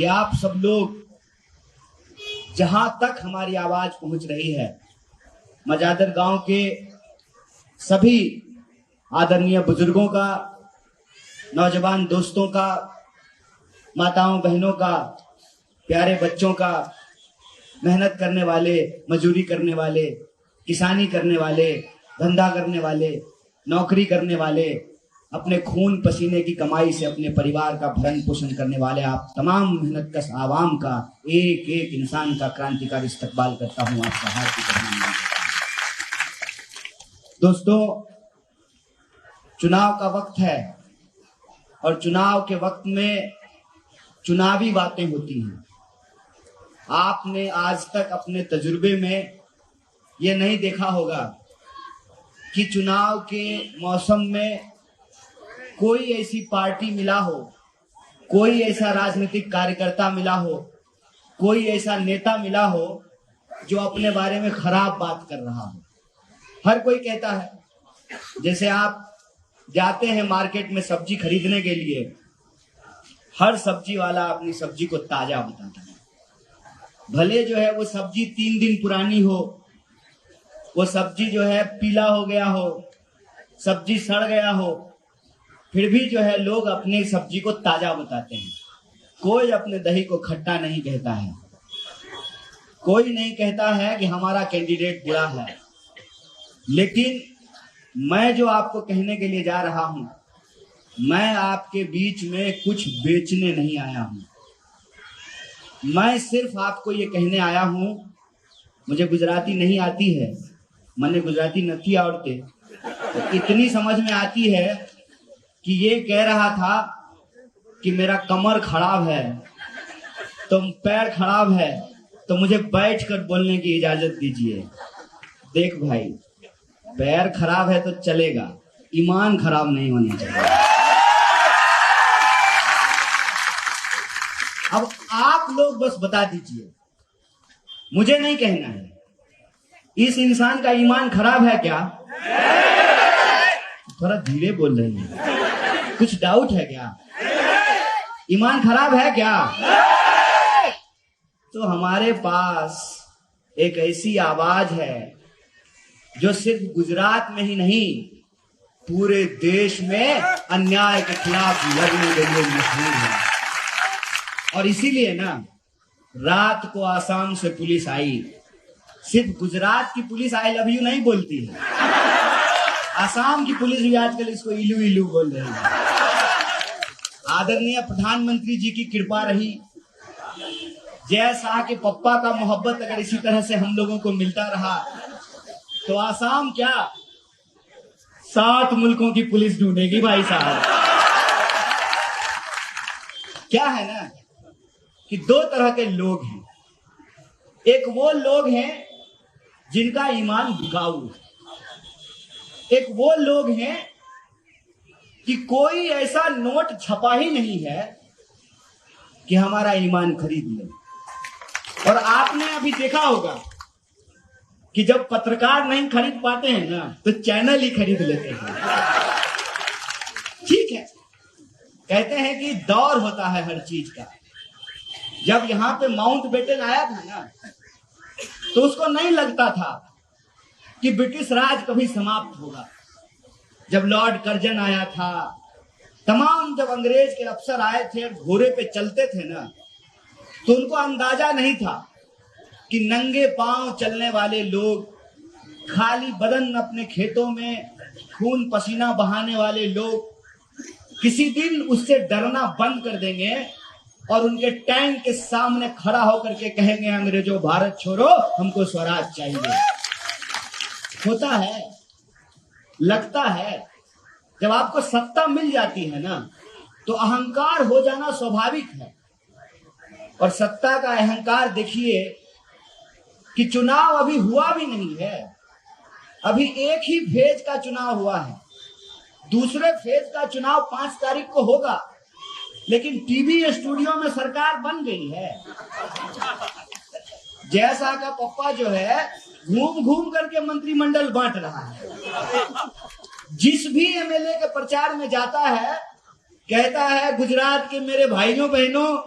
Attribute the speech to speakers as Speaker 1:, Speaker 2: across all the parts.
Speaker 1: कि आप सब लोग जहां तक हमारी आवाज पहुंच रही है, मजादर गांव के सभी आदरणीय बुजुर्गों का, नौजवान दोस्तों का, माताओं बहनों का, प्यारे बच्चों का, मेहनत करने वाले, मजदूरी करने वाले, किसानी करने वाले, धंधा करने वाले, नौकरी करने वाले, अपने खून पसीने की कमाई से अपने परिवार का भरण पोषण करने वाले आप तमाम मेहनतकश आवाम का, एक एक इंसान का क्रांतिकारी इस्तकबाल करता हूं। आपका हार्दिक अभिनंदन। दोस्तों, चुनाव का वक्त है और चुनाव के वक्त में चुनावी बातें होती हैं। आपने आज तक अपने तजुर्बे में ये नहीं देखा होगा कि चुनाव के मौसम में कोई ऐसी पार्टी मिला हो, कोई ऐसा राजनीतिक कार्यकर्ता मिला हो, कोई ऐसा नेता मिला हो जो अपने बारे में खराब बात कर रहा हो। हर कोई कहता है, जैसे आप जाते हैं मार्केट में सब्जी खरीदने के लिए, हर सब्जी वाला अपनी सब्जी को ताजा बताता है। भले जो है वो सब्जी 3 दिन पुरानी हो, वो सब्जी जो है पीला हो गया हो, सब्जी सड़ गया हो, फिर भी जो है लोग अपनी सब्जी को ताजा बताते हैं। कोई अपने दही को खट्टा नहीं कहता है, कोई नहीं कहता है कि हमारा कैंडिडेट बुरा है। लेकिन मैं जो आपको कहने के लिए जा रहा हूं, मैं आपके बीच में कुछ बेचने नहीं आया हूं। मैं सिर्फ आपको ये कहने आया हूं, मुझे गुजराती नहीं आती है, मैंने गुजराती नहीं आवड़ते, तो इतनी समझ में आती है कि ये कह रहा था कि मेरा कमर खराब है, तो पैर खराब है, तो मुझे बैठकर बोलने की इजाजत दीजिए। देख भाई, पैर खराब है तो चलेगा, ईमान खराब नहीं होना चाहिए। अब आप लोग बस बता दीजिए, मुझे नहीं कहना है, इस इंसान का ईमान खराब है क्या? थोड़ा धीरे बोल रही है, कुछ डाउट है क्या? ईमान खराब है क्या? तो हमारे पास एक ऐसी आवाज है जो सिर्फ गुजरात में ही नहीं, पूरे देश में अन्याय के खिलाफ लड़ने के लिए मशहूर है। और इसीलिए ना, रात को आसाम से पुलिस आई। सिर्फ गुजरात की पुलिस आई लव यू नहीं बोलती है, आसाम की पुलिस भी आजकल इसको इलू इलू बोल रही है। आदरणीय प्रधानमंत्री जी की कृपा रही, जय शाह के पप्पा का मोहब्बत अगर इसी तरह से हम लोगों को मिलता रहा तो आसाम क्या 7 मुल्कों की पुलिस ढूंढेगी भाई साहब। क्या है ना कि 2 तरह के लोग हैं। एक वो लोग हैं जिनका ईमान बिकाऊ, एक वो लोग हैं कि कोई ऐसा नोट छपा ही नहीं है कि हमारा ईमान खरीद ले। और आपने अभी देखा होगा कि जब पत्रकार नहीं खरीद पाते हैं ना, तो चैनल ही खरीद लेते हैं। ठीक है, कहते हैं कि दौर होता है हर चीज का। जब यहां पे माउंटबेटन आया था ना, तो उसको नहीं लगता था कि ब्रिटिश राज कभी समाप्त होगा। जब लॉर्ड कर्जन आया था, तमाम जब अंग्रेज के अफसर आए थे और घोड़े पे चलते थे ना, तो उनको अंदाजा नहीं था कि नंगे पांव चलने वाले लोग, खाली बदन अपने खेतों में खून पसीना बहाने वाले लोग किसी दिन उससे डरना बंद कर देंगे और उनके टैंक के सामने खड़ा होकर के कहेंगे, अंग्रेजों भारत छोड़ो, हमको स्वराज चाहिए। होता है, लगता है, जब आपको सत्ता मिल जाती है ना, तो अहंकार हो जाना स्वाभाविक है। और सत्ता का अहंकार देखिए कि चुनाव अभी हुआ भी नहीं है, अभी एक ही फेज का चुनाव हुआ है। दूसरे फेज का चुनाव 5 तारीख को होगा, लेकिन टीवी स्टूडियो में सरकार बन गई है। जैसा का पप्पा जो है घूम घूम करके मंत्रिमंडल बांट रहा है। जिस भी एमएलए के प्रचार में जाता है, कहता है गुजरात के मेरे भाइयों बहनों,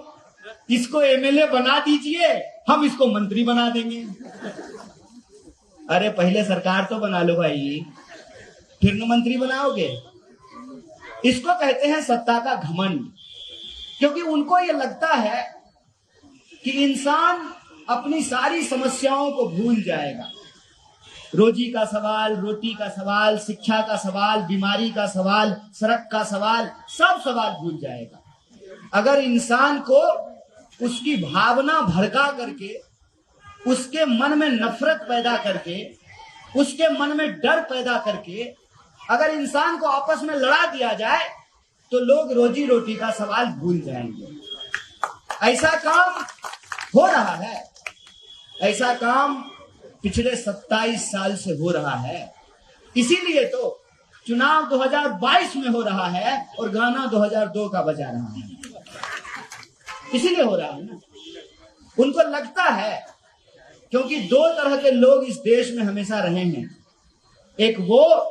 Speaker 1: इसको एमएलए बना दीजिए, हम इसको मंत्री बना देंगे। अरे पहले सरकार तो बना लो भाई, फिर न मंत्री बनाओगे। इसको कहते हैं सत्ता का घमंड, क्योंकि उनको यह लगता है कि इंसान अपनी सारी समस्याओं को भूल जाएगा। रोजी का सवाल, रोटी का सवाल, शिक्षा का सवाल, बीमारी का सवाल, सड़क का सवाल, सब सवाल भूल जाएगा। अगर इंसान को उसकी भावना भड़का करके, उसके मन में नफरत पैदा करके, उसके मन में डर पैदा करके अगर इंसान को आपस में लड़ा दिया जाए तो लोग रोजी रोटी का सवाल भूल जाएंगे। ऐसा काम हो रहा है, ऐसा काम पिछले 27 साल से हो रहा है। इसीलिए तो चुनाव 2022 में हो रहा है और गाना 2002 का बजा रहा है। इसीलिए हो रहा है ना। उनको लगता है, क्योंकि दो तरह के लोग इस देश में हमेशा रहे हैं। एक वो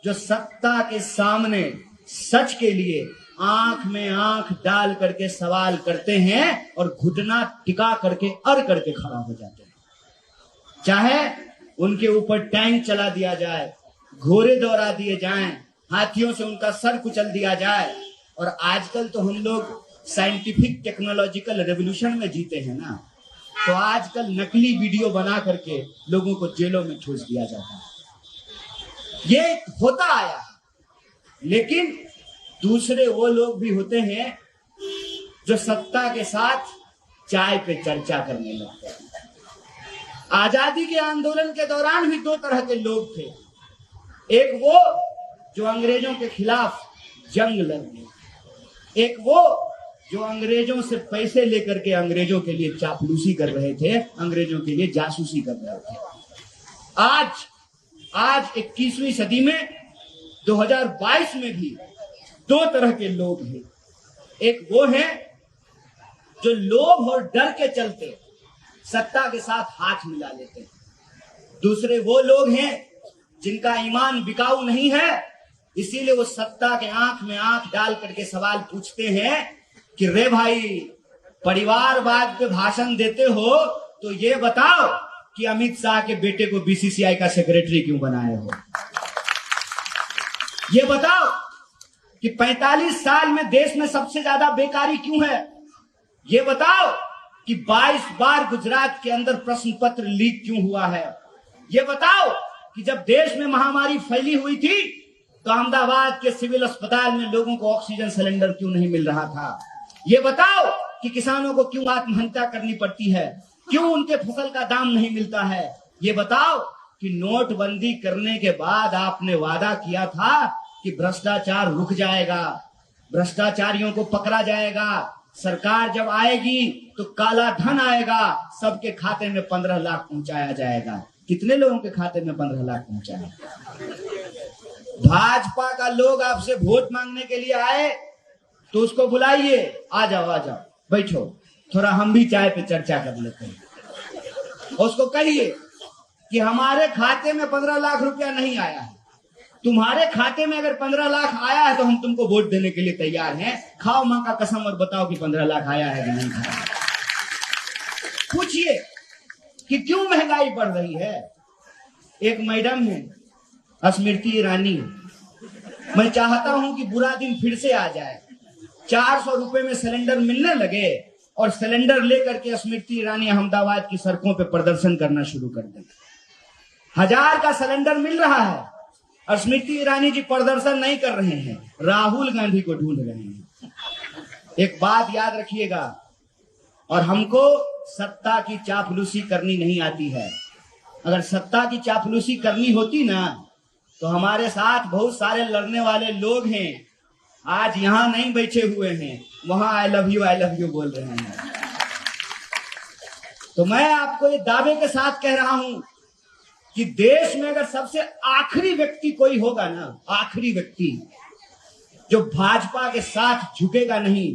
Speaker 1: जो सत्ता के सामने सच के लिए आंख में आंख डाल करके सवाल करते हैं और घुटना टिका करके अड़ करके खड़ा हो जाते हैं, चाहे उनके ऊपर टैंक चला दिया जाए, घोड़े दौड़ा दिए जाएं, हाथियों से उनका सर कुचल दिया जाए। और आजकल तो हम लोग साइंटिफिक टेक्नोलॉजिकल रेवोल्यूशन में जीते हैं ना, तो आजकल नकली वीडियो बना करके लोगों को जेलों में ठूस दिया जाता है। ये होता आया है। लेकिन दूसरे वो लोग भी होते हैं जो सत्ता के साथ चाय पे चर्चा करने लगते हैं। आजादी के आंदोलन के दौरान भी दो तरह के लोग थे। एक वो जो अंग्रेजों के खिलाफ जंग लड़ने, एक वो जो अंग्रेजों से पैसे लेकर के अंग्रेजों के लिए चापलूसी कर रहे थे, अंग्रेजों के लिए जासूसी कर रहे थे। आज 21वीं सदी में 2022 में भी दो तरह के लोग हैं। एक वो है जो लोभ और डर के चलते सत्ता के साथ हाथ मिला लेते हैं। दूसरे वो लोग हैं जिनका ईमान बिकाऊ नहीं है, इसीलिए वो सत्ता के आंख में आंख डाल करके सवाल पूछते हैं कि रे भाई, परिवारवाद पे भाषण देते हो तो ये बताओ कि अमित शाह के बेटे को बीसीसीआई का सेक्रेटरी क्यों बनाए हो? ये बताओ कि 45 साल में देश में सबसे ज्यादा बेकारी क्यों है? ये बताओ कि 22 बार गुजरात के अंदर प्रश्न पत्र लीक क्यों हुआ है? ये बताओ कि जब देश में महामारी फैली हुई थी तो अहमदाबाद के सिविल अस्पताल में लोगों को ऑक्सीजन सिलेंडर क्यों नहीं मिल रहा था? ये बताओ कि किसानों को क्यों आत्महत्या करनी पड़ती है, क्यों उनके फसल का दाम नहीं मिलता है? ये बताओ कि नोटबंदी करने के बाद आपने वादा किया था कि भ्रष्टाचार रुक जाएगा, भ्रष्टाचारियों को पकड़ा जाएगा, सरकार जब आएगी तो काला धन आएगा, सबके खाते में 15 लाख पहुंचाया जाएगा। कितने लोगों के खाते में 15 लाख पहुंचाया? भाजपा का लोग आपसे वोट मांगने के लिए आए तो उसको बुलाइए, आ जाओ बैठो, थोड़ा हम भी चाय पे चर्चा कर लेते हैं। उसको कहिए कि हमारे खाते में 15 लाख रुपया नहीं आया है, तुम्हारे खाते में अगर 15 लाख आया है तो हम तुमको वोट देने के लिए तैयार हैं। खाओ मां का कसम और बताओ कि 15 लाख आया है कि नहीं आया। पूछिए कि क्यों महंगाई बढ़ रही है। एक मैडम है स्मृति ईरानी, मैं चाहता हूं कि बुरा दिन फिर से आ जाए, 400 रुपए में सिलेंडर मिलने लगे और सिलेंडर लेकर के स्मृति ईरानी अहमदाबाद की सड़कों पे प्रदर्शन करना शुरू कर दे। 1000 का सिलेंडर मिल रहा है और स्मृति ईरानी जी प्रदर्शन नहीं कर रहे हैं, राहुल गांधी को ढूंढ रहे हैं। एक बात याद रखिएगा, और हमको सत्ता की चापलूसी करनी नहीं आती है। अगर सत्ता की चापलूसी करनी होती ना तो हमारे साथ बहुत सारे लड़ने वाले लोग हैं, आज यहां नहीं बैठे हुए हैं, वहां आई लव यू बोल रहे हैं। तो मैं आपको ये दावे के साथ कह रहा हूं कि देश में अगर सबसे आखिरी व्यक्ति कोई होगा ना, आखिरी व्यक्ति जो भाजपा के साथ झुकेगा नहीं,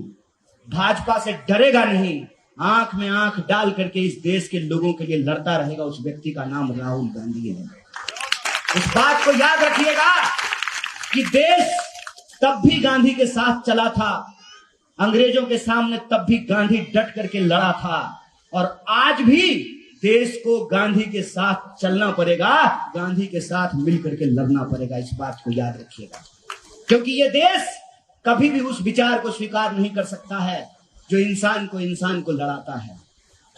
Speaker 1: भाजपा से डरेगा नहीं, आंख में आंख डाल करके इस देश के लोगों के लिए लड़ता रहेगा, उस व्यक्ति का नाम राहुल गांधी है। इस बात को याद रखिएगा कि देश तब भी गांधी के साथ चला था। अंग्रेजों के सामने तब भी गांधी डट करके लड़ा था, और आज भी देश को गांधी के साथ चलना पड़ेगा, गांधी के साथ मिलकर के लड़ना पड़ेगा। इस बात को याद रखिएगा, क्योंकि ये देश कभी भी उस विचार को स्वीकार नहीं कर सकता है जो इंसान को लड़ाता है।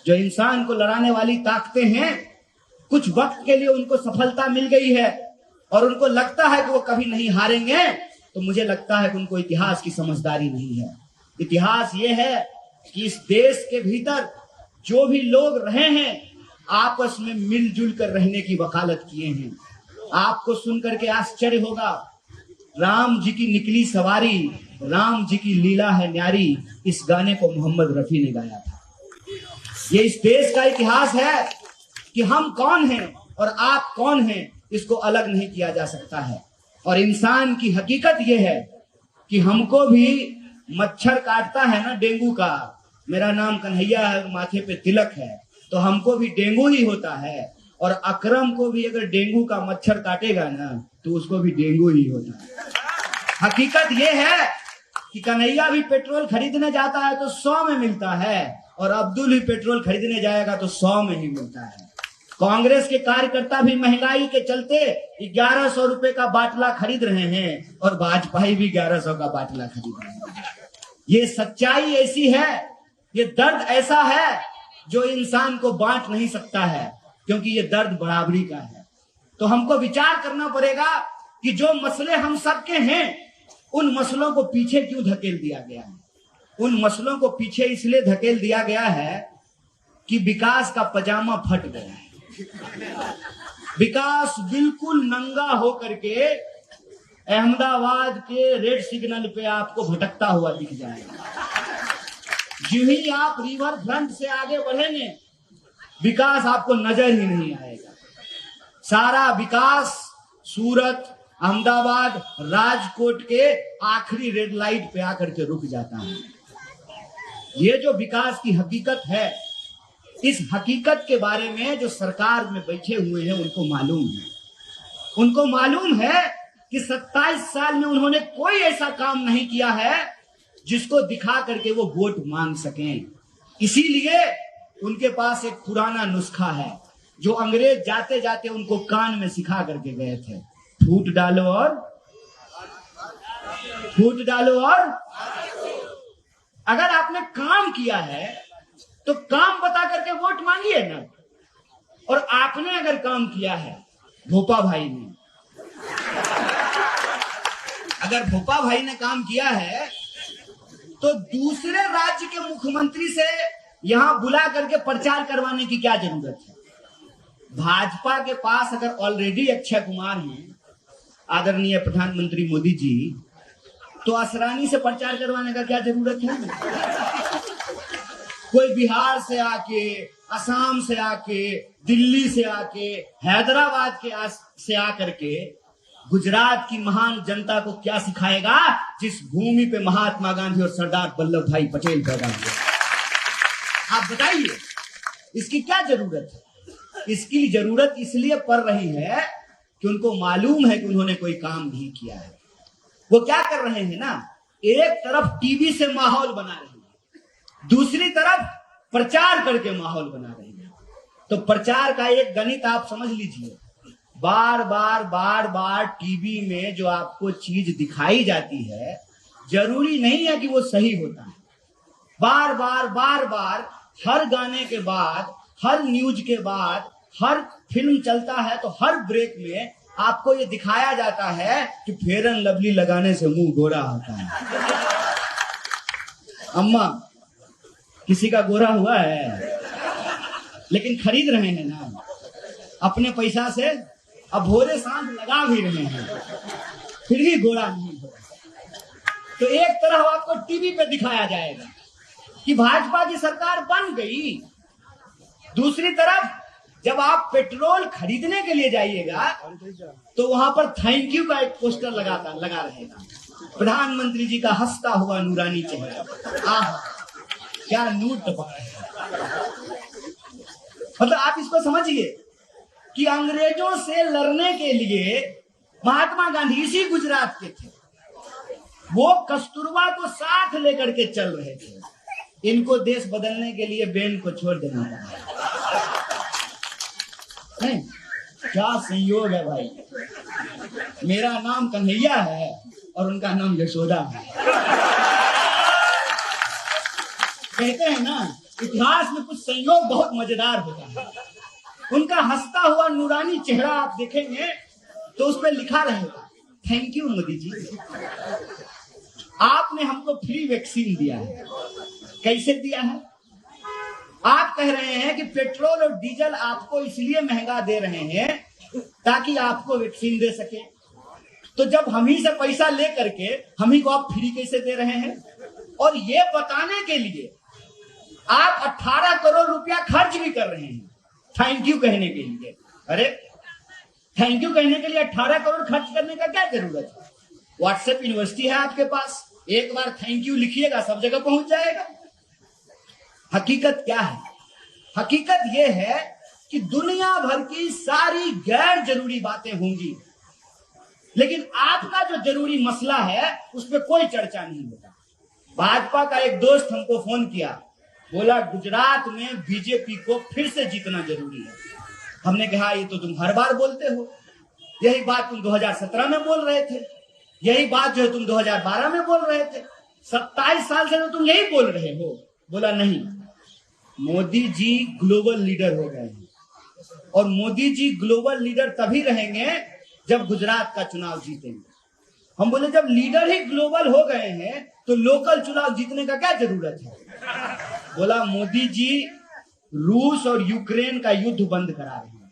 Speaker 1: जो इंसान को लड़ाने वाली ताकतें हैं, कुछ वक्त के लिए उनको सफलता मिल गई है और उनको लगता है कि वो कभी नहीं हारेंगे, तो मुझे लगता है कि उनको इतिहास की समझदारी नहीं है। इतिहास ये है कि इस देश के भीतर जो भी लोग रहे हैं, आपस में मिलजुल कर रहने की वकालत किए हैं। आपको सुनकर के आश्चर्य होगा, राम जी की निकली सवारी, राम जी की लीला है न्यारी, इस गाने को मोहम्मद रफी ने गाया था। ये इस देश का इतिहास है कि हम कौन हैं और आप कौन हैं, इसको अलग नहीं किया जा सकता है। और इंसान की हकीकत ये है कि हमको भी मच्छर काटता है ना डेंगू का, मेरा नाम कन्हैया है, माथे पे तिलक है, तो हमको भी डेंगू ही होता है। और अकरम को भी अगर डेंगू का मच्छर काटेगा ना, तो उसको भी डेंगू ही होता है। हकीकत ये है कि कन्हैया भी पेट्रोल खरीदने जाता है तो 100 में मिलता है, और अब्दुल भी पेट्रोल खरीदने जाएगा तो 100 में ही मिलता है। कांग्रेस के कार्यकर्ता भी महंगाई के चलते 1100 रुपए का बाटला खरीद रहे हैं, और वाजपेयी भी 1100 का बाटला खरीद रहे हैं। ये सच्चाई ऐसी है, ये दर्द ऐसा है जो इंसान को बांट नहीं सकता है, क्योंकि ये दर्द बराबरी का है। तो हमको विचार करना पड़ेगा कि जो मसले हम सबके हैं, उन मसलों को पीछे क्यों धकेल दिया गया है। उन मसलों को पीछे इसलिए धकेल दिया गया है कि विकास का पजामा फट गया है। विकास बिल्कुल नंगा होकर के अहमदाबाद के रेड सिग्नल पे आपको भटकता हुआ दिख जाएगा। जो ही आप रिवर फ्रंट से आगे बढ़ेंगे, विकास आपको नजर ही नहीं आएगा। सारा विकास सूरत, अहमदाबाद, राजकोट के आखिरी रेड लाइट पे आकर के रुक जाता है। ये जो विकास की हकीकत है, इस हकीकत के बारे में जो सरकार में बैठे हुए हैं उनको मालूम है। उनको मालूम है कि 27 साल में उन्होंने कोई ऐसा काम नहीं किया है जिसको दिखा करके वो वोट मांग सकें। इसीलिए उनके पास एक पुराना नुस्खा है जो अंग्रेज जाते जाते उनको कान में सिखा करके गए थे। फूट डालो और अगर आपने काम किया है तो काम बता करके वोट मांगिए ना। और आपने अगर काम किया है, भोपा भाई ने अगर भोपा भाई ने काम किया है, तो दूसरे राज्य के मुख्यमंत्री से यहां बुला करके प्रचार करवाने की क्या जरूरत है। भाजपा के पास अगर ऑलरेडी अक्षय कुमार हैं, आदरणीय प्रधानमंत्री मोदी जी, तो असरानी से प्रचार करवाने का क्या जरूरत है। कोई बिहार से आके, असम से आके, दिल्ली से आके, हैदराबाद से आकर के गुजरात की महान जनता को क्या सिखाएगा, जिस भूमि पे महात्मा गांधी और सरदार वल्लभ भाई पटेल पैदा हुए। आप बताइए इसकी क्या जरूरत है। इसकी जरूरत इसलिए पड़ रही है कि उनको मालूम है कि उन्होंने कोई काम नहीं किया है। वो क्या कर रहे हैं ना, एक तरफ टीवी से माहौल बना रहे हैं, दूसरी तरफ प्रचार करके माहौल बना रहे हैं। तो प्रचार का एक गणित आप समझ लीजिए, बार बार टीवी में जो आपको चीज दिखाई जाती है, जरूरी नहीं है कि वो सही होता है। बार बार हर गाने के बाद, हर न्यूज के बाद, हर फिल्म चलता है तो हर ब्रेक में आपको ये दिखाया जाता है कि फेयर एंड लवली लगाने से मुंह गोरा होता है। अम्मा, किसी का गोरा हुआ है? लेकिन खरीद रहे हैं ना अपने पैसा से, अब भोरे सांझ लगा भी रहे हैं, फिर भी गोरा नहीं हो। तो एक तरफ आपको टीवी पे दिखाया जाएगा कि भाजपा की सरकार बन गई, दूसरी तरफ जब आप पेट्रोल खरीदने के लिए जाइएगा तो वहां पर थैंक यू का एक पोस्टर लगा रहेगा, प्रधानमंत्री जी का हंसता हुआ नूरानी चेहरा। आह, क्या नूर टपक है। मतलब आप इसको समझिए कि अंग्रेजों से लड़ने के लिए महात्मा गांधी इसी गुजरात के थे। वो कस्तूरबा को साथ लेकर के चल रहे थे। इनको देश बदलने के लिए बेन को छोड़ देना पड़ा। नहीं, क्या संयोग है भाई। मेरा नाम कन्हैया है और उनका नाम यशोदा है। कहते हैं ना, इतिहास में कुछ संयोग बहुत मजेदार होता है। उनका हंसता हुआ नूरानी चेहरा आप देखेंगे तो उस पर लिखा रहेगा, थैंक यू मोदी जी, आपने हमको फ्री वैक्सीन दिया है। कैसे दिया है? आप कह रहे हैं कि पेट्रोल और डीजल आपको इसलिए महंगा दे रहे हैं ताकि आपको वैक्सीन दे सके। तो जब हम ही से पैसा ले करके हम ही को आप फ्री कैसे दे रहे हैं? और ये बताने के लिए आप 18 करोड़ रुपया खर्च भी कर रहे हैं थैंक यू कहने के लिए। अरे थैंक यू कहने के लिए 18 करोड़ खर्च करने का क्या जरूरत है? व्हाट्सएप यूनिवर्सिटी है आपके पास, एक बार थैंक यू लिखिएगा, सब जगह पहुंच जाएगा। हकीकत क्या है? हकीकत यह है कि दुनिया भर की सारी गैर जरूरी बातें होंगी, लेकिन आपका जो जरूरी मसला है उस पर कोई चर्चा नहीं होगा। भाजपा का एक दोस्त हमको फोन किया, बोला गुजरात में बीजेपी को फिर से जीतना जरूरी है। हमने कहा ये तो तुम हर बार बोलते हो, यही बात तुम 2017 में बोल रहे थे, यही बात जो है तुम 2012 में बोल रहे थे, 27 साल से तो तुम यही बोल रहे हो। बोला नहीं, मोदी जी ग्लोबल लीडर हो गए हैं और मोदी जी ग्लोबल लीडर तभी रहेंगे जब गुजरात का चुनाव जीतेंगे। हम बोले जब लीडर ही ग्लोबल हो गए हैं तो लोकल चुनाव जीतने का क्या जरूरत है? बोला मोदी जी रूस और यूक्रेन का युद्ध बंद करा रहे हैं।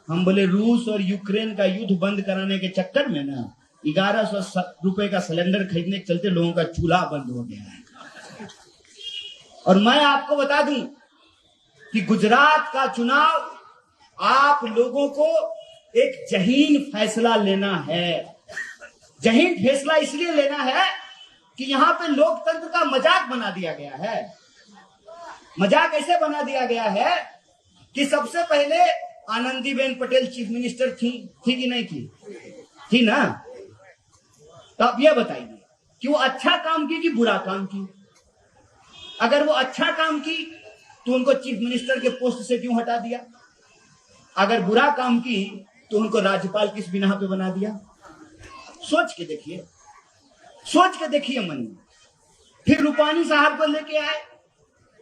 Speaker 1: हम बोले रूस और यूक्रेन का युद्ध बंद कराने के चक्कर में ना 1100 रुपए का सिलेंडर खरीदने के चलते लोगों का चूल्हा बंद हो गया है। और मैं आपको बता दूं कि गुजरात का चुनाव आप लोगों को एक जहीन फैसला लेना है। जहीन फैसला इसलिए लेना है कि यहां पे लोकतंत्र का मजाक बना दिया गया है। मजाक ऐसे बना दिया गया है कि सबसे पहले आनंदीबेन पटेल चीफ मिनिस्टर थी कि नहीं थी ना? तो आप ये बताइए कि वो अच्छा काम की कि बुरा काम की? अगर वो अच्छा काम की तो उनको चीफ मिनिस्टर के पोस्ट से क्यों हटा दिया? अगर बुरा काम की तो उनको राज्यपाल किस बिना पे बना दिया? सोच के देखिए, सोच के देखिए मन में। फिर रूपानी साहब को लेके आए।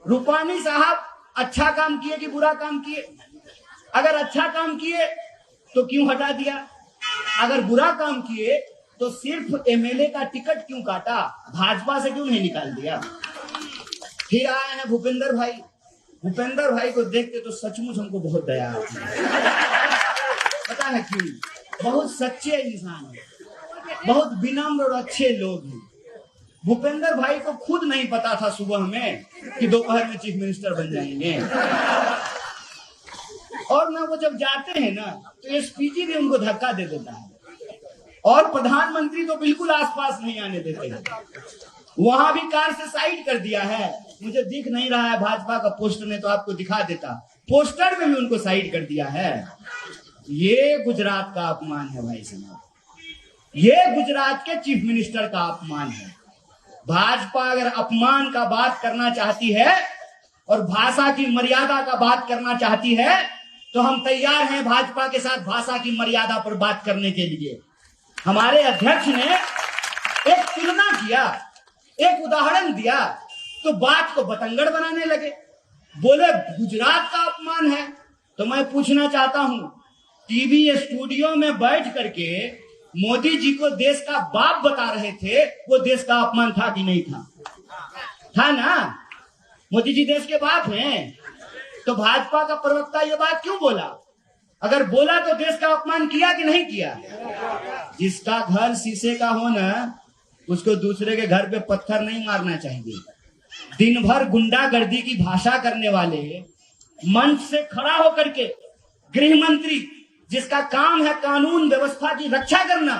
Speaker 1: रूपानी साहब अच्छा काम किए कि बुरा काम किए? अगर अच्छा काम किए तो क्यों हटा दिया? अगर बुरा काम किए तो सिर्फ एमएलए का टिकट क्यों काटा? भाजपा से क्यों नहीं निकाल दिया? फिर आए हैं भूपेंद्र भाई। भूपेंद्र भाई को देखते तो सचमुच हमको बहुत दया आती है। पता है क्यों? बहुत सच्चे इंसान है, बहुत विनम्र और अच्छे लोग हैं। भूपेंद्र भाई को खुद नहीं पता था सुबह में कि दोपहर में चीफ मिनिस्टर बन जाएंगे। और ना वो जब जाते हैं ना तो एसपीजी भी उनको धक्का दे देता है और प्रधानमंत्री तो बिल्कुल आसपास नहीं आने देते हैं। वहां भी कार से साइड कर दिया है। मुझे दिख नहीं रहा है भाजपा का पोस्टर में तो आपको दिखा देता, पोस्टर में भी उनको साइड कर दिया है। ये गुजरात का अपमान है भाई साहब, ये गुजरात के चीफ मिनिस्टर का अपमान है। भाजपा अगर अपमान का बात करना चाहती है और भाषा की मर्यादा का बात करना चाहती है तो हम तैयार हैं भाजपा के साथ भाषा की मर्यादा पर बात करने के लिए। हमारे अध्यक्ष ने एक तुलना किया, एक उदाहरण दिया तो बात को बतंगड़ बनाने लगे, बोले गुजरात का अपमान है। तो मैं पूछना चाहता हूं, टीवी स्टूडियो में बैठ करके मोदी जी को देश का बाप बता रहे थे, वो देश का अपमान था कि नहीं था? था ना? मोदी जी देश के बाप हैं। तो भाजपा का प्रवक्ता ये बात क्यों बोला? अगर बोला तो देश का अपमान किया कि नहीं किया? जिसका घर शीशे का हो ना उसको दूसरे के घर पे पत्थर नहीं मारना चाहिए। दिन भर गुंडागर्दी की भाषा करने वाले मंच से खड़ा होकर के गृह मंत्री जिसका काम है कानून व्यवस्था की रक्षा करना,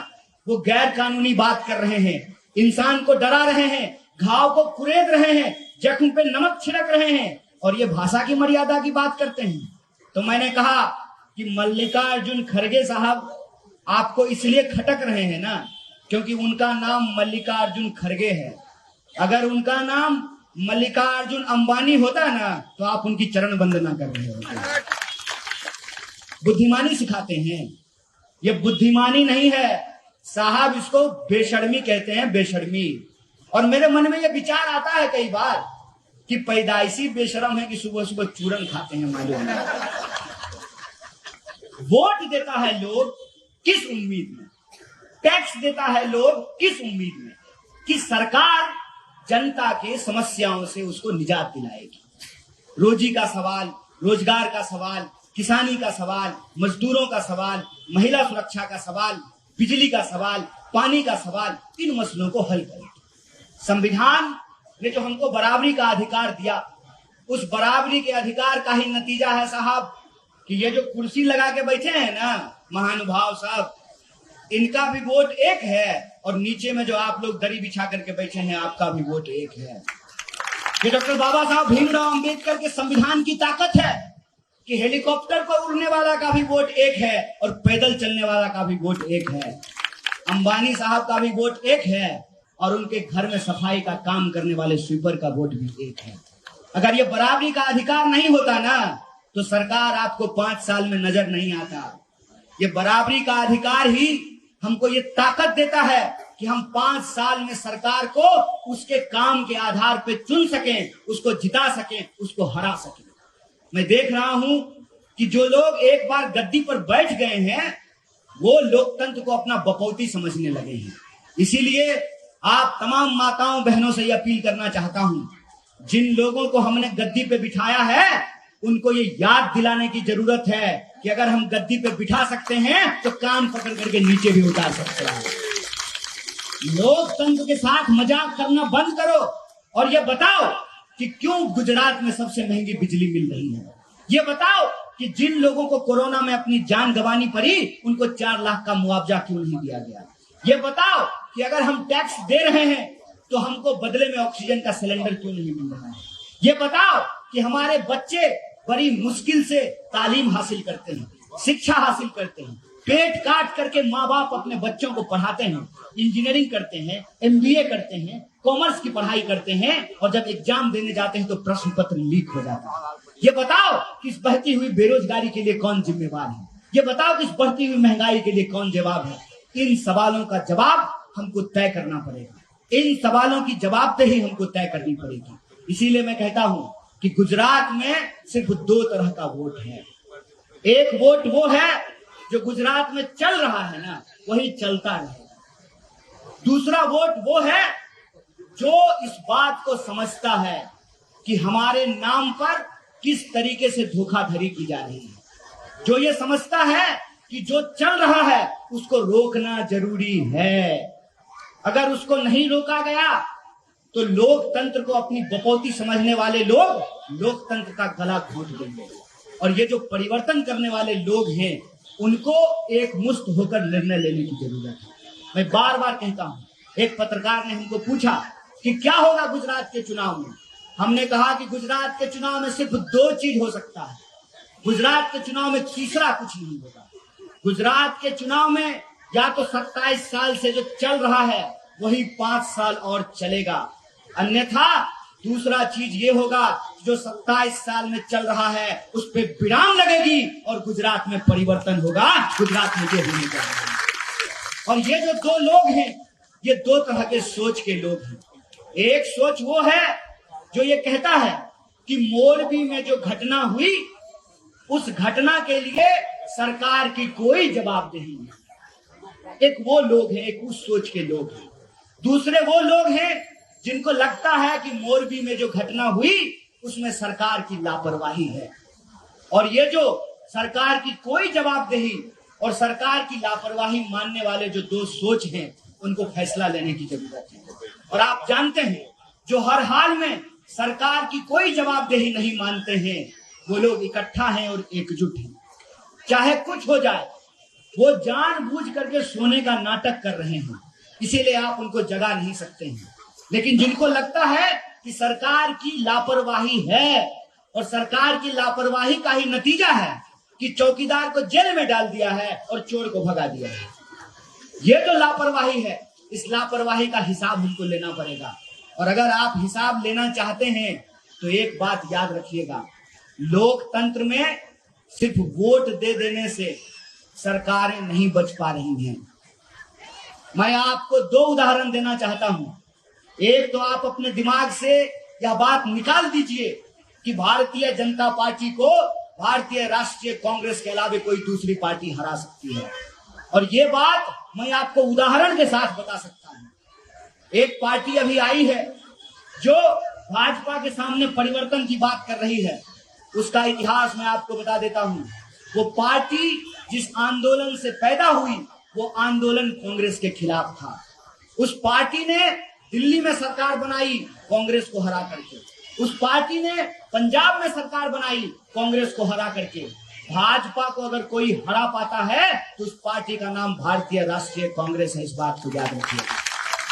Speaker 1: वो गैर कानूनी बात कर रहे हैं, इंसान को डरा रहे हैं, घाव को कुरेद रहे हैं, जख्म पे नमक छिड़क रहे हैं और ये भाषा की मर्यादा की बात करते हैं। तो मैंने कहा कि मल्लिकार्जुन खड़गे साहब आपको इसलिए खटक रहे हैं ना क्योंकि उनका नाम मल्लिकार्जुन खड़गे है। अगर उनका नाम मल्लिकार्जुन अंबानी होता ना तो आप उनकी चरण वंदना कर रहे होते। बुद्धिमानी सिखाते हैं, ये बुद्धिमानी नहीं है साहब, इसको बेशर्मी कहते हैं, बेशर्मी। और मेरे मन में ये विचार आता है कई बार कि पैदाइशी बेशरम है कि सुबह सुबह चूरन खाते हैं मालूम है। वोट देता है लोग किस उम्मीद में, टैक्स देता है लोग किस उम्मीद में कि सरकार जनता के समस्याओं से उसको निजात दिलाएगी। रोजी का सवाल, रोजगार का सवाल, किसानी का सवाल, मजदूरों का सवाल, महिला सुरक्षा का सवाल, बिजली का सवाल, पानी का सवाल, इन मसलों को हल करें। संविधान ने जो हमको बराबरी का अधिकार दिया, उस बराबरी के अधिकार का ही नतीजा है साहब कि ये जो कुर्सी लगा के बैठे हैं ना महानुभाव साहब, इनका भी वोट एक है, और नीचे में जो आप लोग दरी बिछा करके बैठे हैं आपका भी वोट एक है। ये डॉक्टर बाबा साहब भीमराव अंबेडकर के संविधान की ताकत है कि हेलीकॉप्टर पर उड़ने वाला का भी वोट एक है और पैदल चलने वाला का भी वोट एक है। अंबानी साहब का भी वोट एक है और उनके घर में सफाई का काम करने वाले स्वीपर का वोट भी एक है। अगर ये बराबरी का अधिकार नहीं होता ना तो सरकार आपको 5 साल में नजर नहीं आता। ये बराबरी का अधिकार ही हमको ये ताकत देता है कि हम 5 साल में सरकार को उसके काम के आधार पे चुन सकें, उसको जिता सकें, उसको हरा सकें। मैं देख रहा हूं कि जो लोग एक बार गद्दी पर बैठ गए हैं वो लोकतंत्र को अपना बपौती समझने लगे हैं। इसीलिए आप तमाम माताओं बहनों से ये अपील करना चाहता हूं, जिन लोगों को हमने गद्दी पे बिठाया है उनको ये याद दिलाने की जरूरत है कि अगर हम गद्दी पे बिठा सकते हैं तो कान पकड़ करके नीचे भी उतार सकते हैं। लोकतंत्र के साथ मजाक करना बंद करो और ये बताओ कि क्यों गुजरात में सबसे महंगी बिजली मिल रही है। ये बताओ कि जिन लोगों को कोरोना में अपनी जान गंवानी पड़ी उनको 4 लाख का मुआवजा क्यों नहीं दिया गया। ये बताओ कि अगर हम टैक्स दे रहे हैं तो हमको बदले में ऑक्सीजन का सिलेंडर क्यों नहीं मिल रहा है। ये बताओ कि हमारे बच्चे बड़ी मुश्किल से तालीम हासिल करते हैं, शिक्षा हासिल करते हैं, पेट काट करके माँ बाप अपने बच्चों को पढ़ाते हैं, इंजीनियरिंग करते हैं, MBA करते हैं, कॉमर्स की पढ़ाई करते हैं और जब एग्जाम देने जाते हैं तो प्रश्न पत्र लीक हो जाता है। ये बताओ कि इस बढ़ती हुई बेरोजगारी के लिए कौन जिम्मेवार है। ये बताओ कि इस बढ़ती हुई महंगाई के लिए कौन जवाब है। इन सवालों का जवाब हमको तय करना पड़ेगा, इन सवालों की जवाबदेही हमको तय करनी पड़ेगी। इसीलिए मैं कहता हूं कि गुजरात में सिर्फ 2 तरह का वोट है। एक वोट वो है जो गुजरात में चल रहा है ना वही चलता रहेगा। दूसरा वोट वो है जो इस बात को समझता है कि हमारे नाम पर किस तरीके से धोखाधड़ी की जा रही है, जो ये समझता है कि जो चल रहा है उसको रोकना जरूरी है। अगर उसको नहीं रोका गया तो लोकतंत्र को अपनी बपौती समझने वाले लोग लोकतंत्र का गला घोट देंगे और ये जो परिवर्तन करने वाले लोग हैं उनको एक मुश्त होकर निर्णय लेने की जरूरत है। मैं बार बार कहता हूं, एक पत्रकार ने हमको पूछा कि क्या होगा गुजरात के चुनाव में। हमने कहा कि गुजरात के चुनाव में सिर्फ 2 चीज हो सकता है। गुजरात के चुनाव में तीसरा कुछ नहीं होगा। गुजरात के चुनाव में या तो 27 साल से जो चल रहा है वही 5 साल और चलेगा, अन्यथा दूसरा चीज ये होगा जो 27 साल में चल रहा है उस पे विराम लगेगी और गुजरात में परिवर्तन होगा। गुजरात में ये होने जा रहा है। और ये जो 2 लोग हैं ये 2 तरह के सोच के लोग हैं। एक सोच वो है जो ये कहता है कि मोरबी में जो घटना हुई उस घटना के लिए सरकार की कोई जवाबदेही नहीं। एक वो लोग हैं, एक उस सोच के लोग हैं। दूसरे वो लोग हैं जिनको लगता है कि मोरबी में जो घटना हुई उसमें सरकार की लापरवाही है और ये जो सरकार की कोई जवाबदेही और सरकार की लापरवाही मानने वाले जो 2 सोच हैं उनको फैसला लेने की जरूरत है। और आप जानते हैं जो हर हाल में सरकार की कोई जवाबदेही नहीं मानते हैं वो लोग इकट्ठा हैं और एकजुट हैं। चाहे कुछ हो जाए वो जानबूझ करके सोने का नाटक कर रहे हैं, इसीलिए आप उनको जगा नहीं सकते हैं। लेकिन जिनको लगता है कि सरकार की लापरवाही है और सरकार की लापरवाही का ही नतीजा है कि चौकीदार को जेल में डाल दिया है और चोर को भगा दिया है, ये जो लापरवाही है इस लापरवाही का हिसाब हमको लेना पड़ेगा। और अगर आप हिसाब लेना चाहते हैं तो एक बात याद रखिएगा, लोकतंत्र में सिर्फ वोट दे देने से सरकारें नहीं बच पा रही हैं। मैं आपको दो उदाहरण देना चाहता हूं। एक तो आप अपने दिमाग से यह बात निकाल दीजिए कि भारतीय जनता पार्टी को भारतीय राष्ट्रीय कांग्रेस के अलावा कोई दूसरी पार्टी हरा सकती है। और ये बात मैं आपको उदाहरण के साथ बता सकता हूं। एक पार्टी अभी आई है जो भाजपा के सामने परिवर्तन की बात कर रही है। उसका इतिहास मैं आपको बता देता हूं। वो पार्टी जिस आंदोलन से पैदा हुई वो आंदोलन कांग्रेस के खिलाफ था। उस पार्टी ने दिल्ली में सरकार बनाई कांग्रेस को हरा करके। उस पार्टी ने पंजाब में सरकार बनाई कांग्रेस को हरा करके। भाजपा को अगर कोई हरा पाता है तो उस पार्टी का नाम भारतीय राष्ट्रीय कांग्रेस है। इस बात को याद रखिएगा।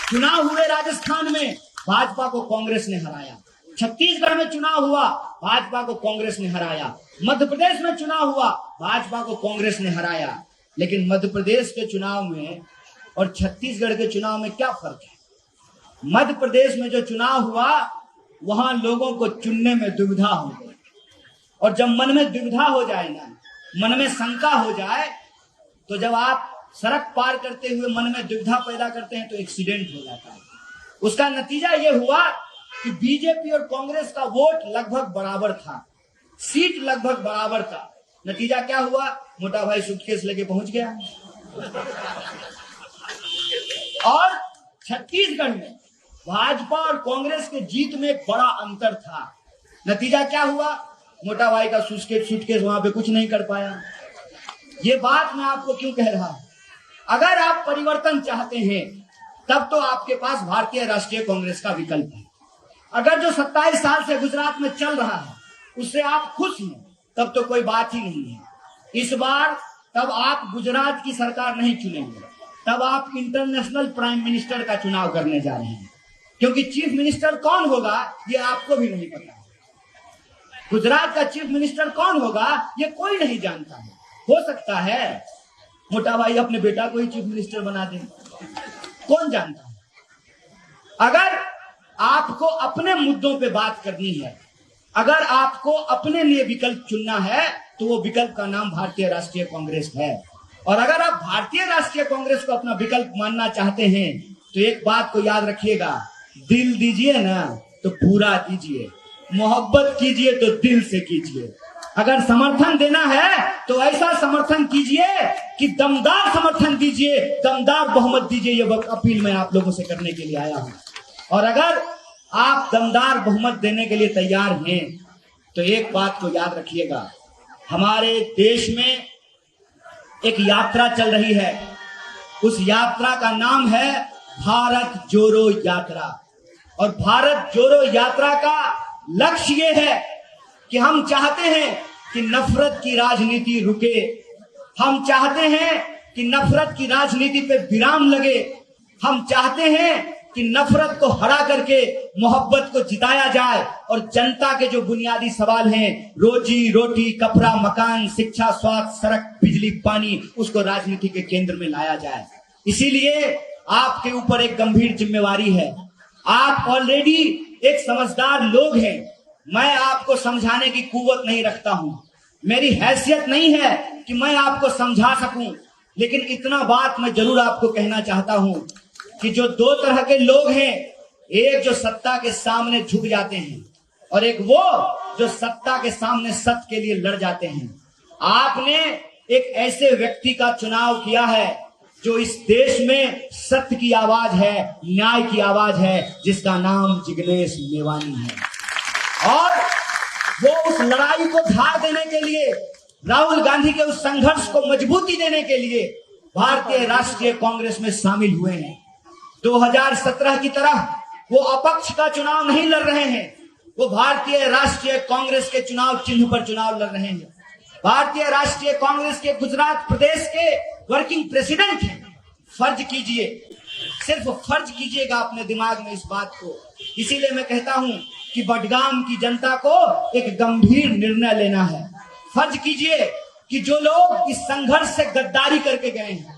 Speaker 1: चुनाव हुए राजस्थान में, भाजपा को कांग्रेस ने हराया। छत्तीसगढ़ में चुनाव हुआ, भाजपा को कांग्रेस ने हराया। मध्य प्रदेश में चुनाव हुआ, भाजपा को कांग्रेस ने हराया। लेकिन मध्य प्रदेश के चुनाव में और छत्तीसगढ़ के चुनाव में क्या फर्क है? मध्य प्रदेश में जो चुनाव हुआ वहां लोगों को चुनने में दुविधा हो गई। और जब मन में दुविधा हो जाए ना, मन में शंका हो जाए, तो जब आप सड़क पार करते हुए मन में दुविधा पैदा करते हैं तो एक्सीडेंट हो जाता है। उसका नतीजा यह हुआ कि बीजेपी और कांग्रेस का वोट लगभग बराबर था, सीट लगभग बराबर था। नतीजा क्या हुआ? मोटा भाई सूटकेस लेके पहुंच गया। और छत्तीसगढ़ में भाजपा और कांग्रेस के जीत में एक बड़ा अंतर था। नतीजा क्या हुआ? मोटा भाई का सूटकेस वहां पे कुछ नहीं कर पाया। ये बात मैं आपको क्यों कह रहा हूं? अगर आप परिवर्तन चाहते हैं तब तो आपके पास भारतीय राष्ट्रीय कांग्रेस का विकल्प है। अगर जो 27 साल से गुजरात में चल रहा है उससे आप खुश हैं तब तो कोई बात ही नहीं है। इस बार तब आप गुजरात की सरकार नहीं चुनेंगे, तब आप इंटरनेशनल प्राइम मिनिस्टर का चुनाव करने जा रहे हैं। क्योंकि चीफ मिनिस्टर कौन होगा ये आपको भी नहीं पता। गुजरात का चीफ मिनिस्टर कौन होगा ये कोई नहीं जानता है। हो सकता है मोटा भाई अपने बेटा को ही चीफ मिनिस्टर बना दे, कौन जानता है। अगर आपको अपने मुद्दों पे बात करनी है, अगर आपको अपने लिए विकल्प चुनना है तो वो विकल्प का नाम भारतीय राष्ट्रीय कांग्रेस है। और अगर आप भारतीय राष्ट्रीय कांग्रेस को अपना विकल्प मानना चाहते हैं तो एक बात को याद रखिएगा, दिल दीजिए ना तो पूरा दीजिए, मोहब्बत कीजिए तो दिल से कीजिए। अगर समर्थन देना है तो ऐसा समर्थन कीजिए कि दमदार समर्थन दीजिए, दमदार बहुमत दीजिए। ये अपील मैं आप लोगों से करने के लिए आया हूं। और अगर आप दमदार बहुमत देने के लिए तैयार हैं तो एक बात को याद रखिएगा, हमारे देश में एक यात्रा चल रही है। उस यात्रा का नाम है भारत जोड़ो यात्रा। और भारत जोड़ो यात्रा का लक्ष्य ये है कि हम चाहते हैं कि नफरत की राजनीति रुके। हम चाहते हैं कि नफरत की राजनीति पे विराम लगे। हम चाहते हैं कि नफरत को हरा करके मोहब्बत को जिताया जाए और जनता के जो बुनियादी सवाल हैं, रोजी रोटी, कपड़ा, मकान, शिक्षा, स्वास्थ्य, सड़क, बिजली, पानी, उसको राजनीति के केंद्र में लाया जाए। इसीलिए आपके ऊपर एक गंभीर जिम्मेवारी है। आप ऑलरेडी एक समझदार लोग हैं। मैं आपको समझाने की कुव्वत नहीं रखता हूं, मेरी हैसियत नहीं है कि मैं आपको समझा सकूं, लेकिन इतना बात मैं जरूर आपको कहना चाहता हूं कि जो दो तरह के लोग हैं, एक जो सत्ता के सामने झुक जाते हैं और एक वो जो सत्ता के सामने सत्य के लिए लड़ जाते हैं। आपने एक ऐसे व्यक्ति का चुनाव किया है जो इस देश में सत्य की आवाज है, न्याय की आवाज है, जिसका नाम जिग्नेश मेवानी है। और वो उस लड़ाई को धार देने के लिए, राहुल गांधी के उस संघर्ष को मजबूती देने के लिए भारतीय राष्ट्रीय कांग्रेस में शामिल हुए हैं। 2017 की तरह वो अपक्ष का चुनाव नहीं लड़ रहे हैं, वो भारतीय राष्ट्रीय कांग्रेस के चुनाव चिन्ह पर चुनाव लड़ रहे हैं। भारतीय राष्ट्रीय कांग्रेस के गुजरात प्रदेश के वर्किंग प्रेसिडेंट हैं। फर्ज कीजिए, सिर्फ फर्ज कीजिएगा अपने दिमाग में इस बात को। इसीलिए मैं कहता हूं कि बडगाम की जनता को एक गंभीर निर्णय लेना है। फर्ज कीजिए कि जो लोग इस संघर्ष से गद्दारी करके गए हैं,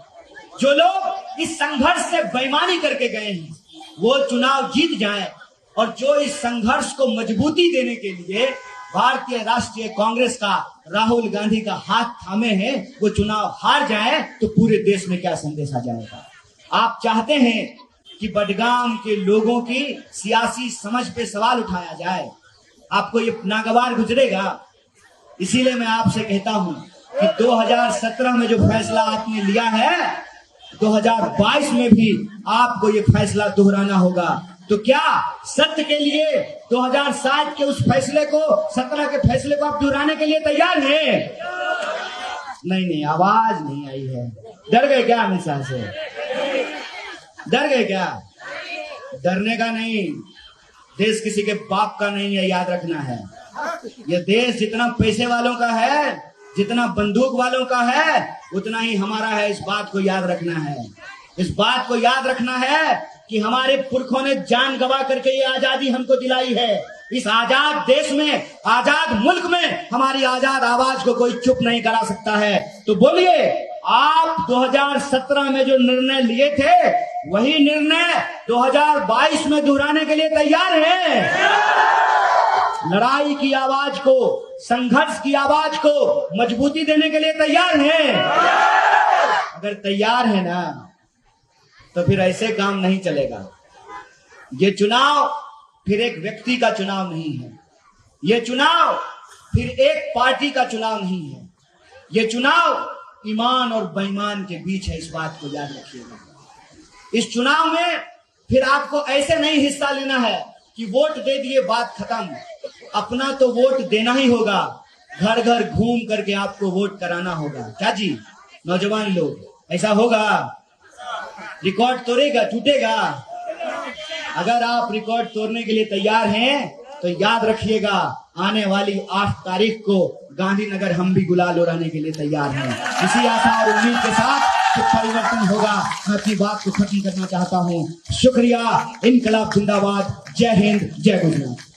Speaker 1: जो लोग इस संघर्ष से बेईमानी करके गए हैं वो चुनाव जीत जाएं, और जो इस संघर्ष को मजबूती देने के लिए भारतीय राष्ट्रीय कांग्रेस का राहुल गांधी का हाथ थामे हैं वो चुनाव हार जाए तो पूरे देश में क्या संदेश आ जाएगा। आप चाहते हैं कि बडगाम के लोगों की सियासी समझ पे सवाल उठाया जाए, आपको ये नागवार गुजरेगा। इसीलिए मैं आपसे कहता हूं कि 2017 में जो फैसला आपने लिया है 2022 में भी आपको ये फैसला दोहराना होगा। तो क्या सत्य के लिए 2007 के उस फैसले को 17 के फैसले को आप दोहराने के लिए तैयार हैं? नहीं, आवाज नहीं आई है। डर गए क्या अमित शाह से? डर गए क्या? डरने का नहीं, देश किसी के बाप का नहीं है, याद रखना है। ये देश जितना पैसे वालों का है, जितना बंदूक वालों का है, उतना ही हमारा है। इस बात को याद रखना है। इस बात को याद रखना है कि हमारे पुरखों ने जान गवा करके ये आजादी हमको दिलाई है। इस आजाद देश में, आजाद मुल्क में हमारी आजाद आवाज को कोई चुप नहीं करा सकता है। तो बोलिए, आप 2017 में जो निर्णय लिए थे वही निर्णय 2022 में दोहराने के लिए तैयार हैं? लड़ाई की आवाज को, संघर्ष की आवाज को मजबूती देने के लिए तैयार हैं? अगर तैयार है ना तो फिर ऐसे काम नहीं चलेगा। ये चुनाव फिर एक व्यक्ति का चुनाव नहीं है, ये चुनाव फिर एक पार्टी का चुनाव नहीं है, ये चुनाव ईमान और बेईमान के बीच है। इस बात को याद रखिएगा। इस चुनाव में फिर आपको ऐसे नहीं हिस्सा लेना है कि वोट दे दिए बात खत्म। अपना तो वोट देना ही होगा, घर घर घूम करके आपको वोट कराना होगा। क्या जी नौजवान लोग, ऐसा होगा? रिकॉर्ड तोड़ेगा, टूटेगा? अगर आप रिकॉर्ड तोड़ने के लिए तैयार हैं तो याद रखिएगा, आने वाली 8 तारीख को गांधीनगर हम भी गुलाल उड़ाने के लिए तैयार हैं। इसी आशा और उम्मीद के साथ कुछ परिवर्तन होगा। मैं अपनी बात को खत्म करना चाहता हूं। शुक्रिया। इनकलाब जिंदाबाद। जय हिंद, जय गुजरात।